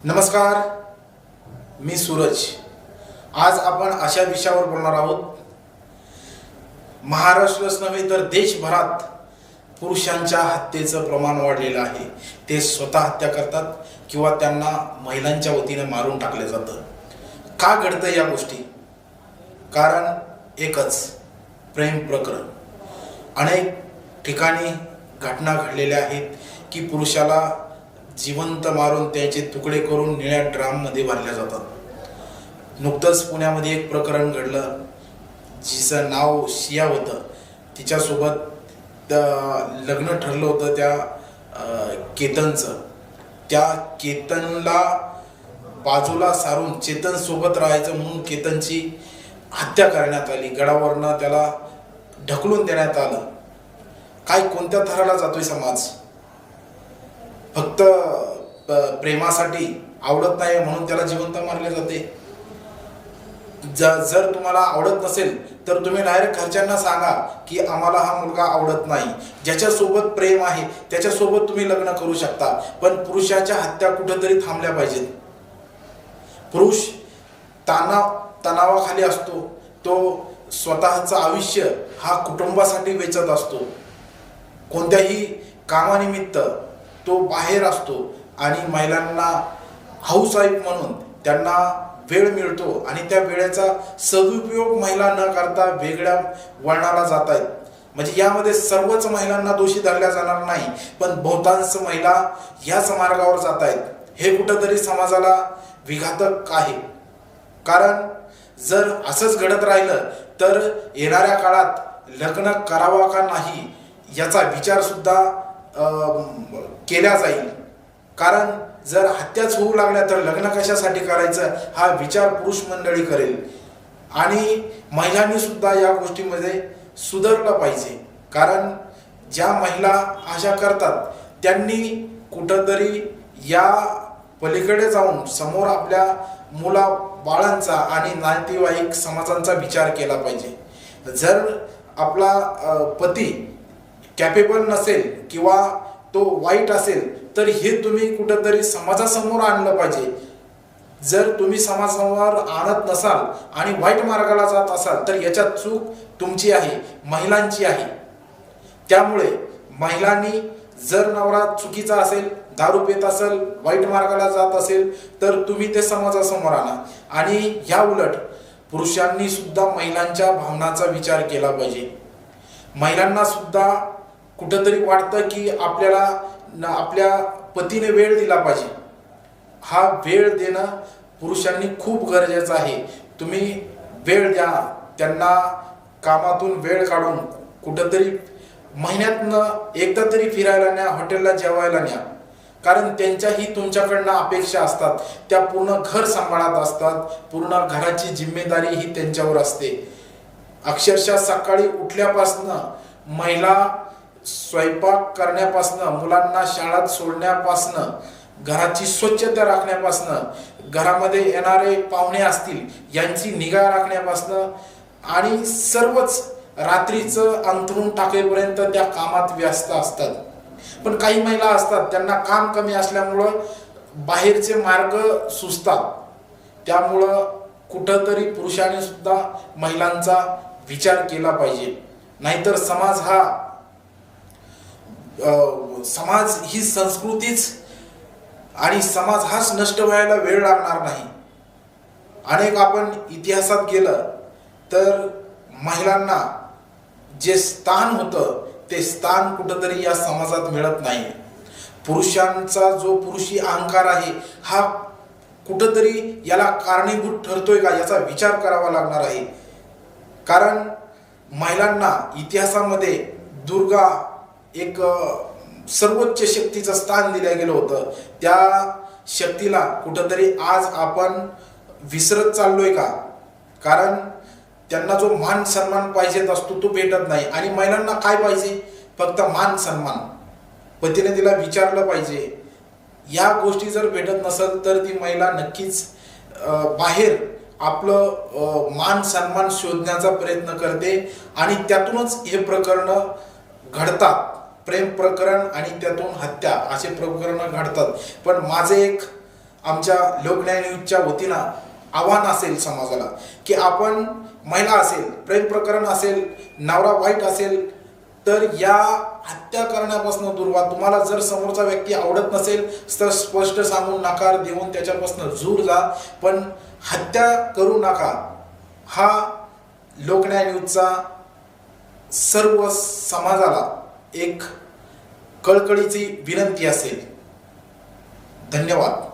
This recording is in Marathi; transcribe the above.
नमस्कार, मी सूरज। आज आपण अशा विषयावर बोलणार आहोत। महाराष्ट्रच नव्हे तर देशभरात पुरुषांच्या हत्येचं प्रमाण वाढलेलं आहे। ते स्वतः हत्या करतात किंवा त्यांना महिलांच्या वतीने मारून टाकले जातं। का घडतं या गोष्टी? कारण एकच, प्रेम प्रकरण। अनेक ठिकाणी घटना घडलेल्या आहेत की पुरुषाला जिवंत मारून त्याचे तुकडे करून निळ्या ड्राममध्ये भरल्या जातात। नुकतंच पुण्यामध्ये एक प्रकरण घडलं, जिचं नाव शिया होतं। तिच्यासोबत लग्न ठरलं होतं त्या केतनचं। त्या केतनला बाजूला सारून चेतन सोबत राहायचं म्हणून केतनची हत्या करण्यात आली। गडावरनं त्याला ढकलून देण्यात आलं। काय कोणत्या थराला जातोय समाज? फक्त प्रेमासाठी, आवडत नाही म्हणून त्याला जिवंत मारले जाते। जर तुम्हाला आवडत नसेल तर तुम्ही डायरेक्ट घरच्यांना सांगा की आम्हाला हा मुलगा आवडत नाही। ज्याच्यासोबत प्रेम आहे त्याच्यासोबत तुम्ही लग्न करू शकता, पण पुरुषाच्या हत्या कुठेतरी थांबल्या पाहिजेत। पुरुष तणावाखाली असतो, तो स्वतःचं आयुष्य हा कुटुंबासाठी वेचत असतो। कोणत्याही कामानिमित्त तो बाहेर असतो आणि महिलांना हाऊसवाईफ म्हणून त्यांना वेळ मिळतो आणि त्या वेळेचा सदुपयोग महिला न करता वेगळ्या वळणाला जात आहेत। म्हणजे यामध्ये सर्वच महिलांना दोषी धरल्या जाणार नाही, पण बहुतांश महिला याच मार्गावर जात आहेत। हे कुठंतरी समाजाला विघातक आहे। कारण जर असंच घडत राहिलं तर येणाऱ्या काळात लग्न करावा का नाही याचा विचार सुद्धा केला जाईल। कारण जर हत्याच होऊ लागल्या तर लग्न कशासाठी करायचं हा विचार पुरुष मंडळी करेल। आणि महिलांनी सुद्धा या गोष्टीमध्ये सुधारलं पाहिजे। कारण ज्या महिला अशा करतात त्यांनी कुठंतरी या पलीकडे जाऊन समोर आपल्या मुला बाळांचा आणि नातेवाईक समाजांचा विचार केला पाहिजे। जर आपला पती कॅपेबल नसेल किंवा तो वाईट असेल तर हे तुम्ही कुठंतरी समाजासमोर आणलं पाहिजे। जर तुम्ही समाजासमोर आणत नसाल आणि वाईट मार्गाला जात असाल तर याच्यात चूक तुमची आहे, महिलांची आहे। त्यामुळे महिलांनी जर नवरा चुकीचा असेल, दारू पित असेल, वाईट मार्गाला जात असेल तर तुम्ही ते समाजासमोर आणा। आणि या उलट पुरुषांनी सुद्धा महिलांच्या भावनांचा विचार केला पाहिजे। महिलांना सुद्धा कुठंतरी वाटतं की आपल्याला आपल्या पतीने वेळ दिला पाहिजे। हा वेळ देणं पुरुषांनी खूप गरजेचं आहे। तुम्ही वेळ द्या त्यांना, कामातून वेळ काढून कुठंतरी महिन्यातनं एकदा तरी फिरायला न्या, हॉटेलला जेवायला न्या। कारण त्यांच्याही तुमच्याकडनं अपेक्षा असतात, त्या पूर्ण घर सांभाळत असतात, पूर्ण घराची जिम्मेदारी ही त्यांच्यावर असते। अक्षरशः सकाळी उठल्यापासनं महिला स्वयंपाक करण्यापासनं, मुलांना शाळेत सोडण्यापासनं, घराची स्वच्छता राखण्यापासनं, घरामध्ये येणारे पाहुणे असतील यांची निगा राखण्यापासनं आणि सर्वच रात्रीचं अंथरूण टाकेपर्यंत त्या कामात व्यस्त असतात। पण काही महिला असतात त्यांना काम कमी असल्यामुळं बाहेरचे मार्ग सुचतात। त्यामुळं कुठंतरी पुरुषांनी सुद्धा महिलांचा विचार केला पाहिजे। नाहीतर समाज ही संस्कृतीच आणि समाज हाच नष्ट व्हायला वेळ लागणार नाही। अनेक आपण इतिहासात गेलं तर महिलांना जे स्थान होतं ते स्थान कुठंतरी या समाजात मिळत नाही। पुरुषांचा जो पुरुषी अहंकार आहे हा कुठंतरी याला कारणीभूत ठरतोय का याचा विचार करावा लागणार आहे। कारण महिलांना इतिहासामध्ये दुर्गा एक सर्वोच्च शक्तीचं स्थान दिलं गेलं होतं। त्या शक्तीला कुठंतरी आज आपण विसरत चाललोय का? कारण त्यांना जो मान सन्मान पाहिजे असतो तो भेटत नाही। आणि महिलांना काय पाहिजे? फक्त मान सन्मान। पतीने तिला विचारलं पाहिजे। या गोष्टी जर भेटत नसेल तर ती महिला नक्कीच बाहेर आपलं मान सन्मान शोधण्याचा प्रयत्न करते आणि त्यातूनच हे प्रकरण घडतात। प्रेम प्रकरण आणि त्यातून हत्या असे प्रकरण घडतात। पण माझे एक आमच्या लोकन्याय न्यूजच्या वतीनं आव्हान असेल समाजाला की आपण महिला असेल, प्रेम प्रकरण असेल, नवरा वाईट असेल तर या हत्या करण्यापासून दूर व्हा. तुम्हाला जर समोरचा व्यक्ती आवडत नसेल तर स्पष्ट सांगून नकार देऊन त्याच्यापासून दूर जा, पण हत्या करू नका. हा लोकन्याय न्यूजचा सर्व समाजाला एक कळकळीची विनंती असेल. धन्यवाद.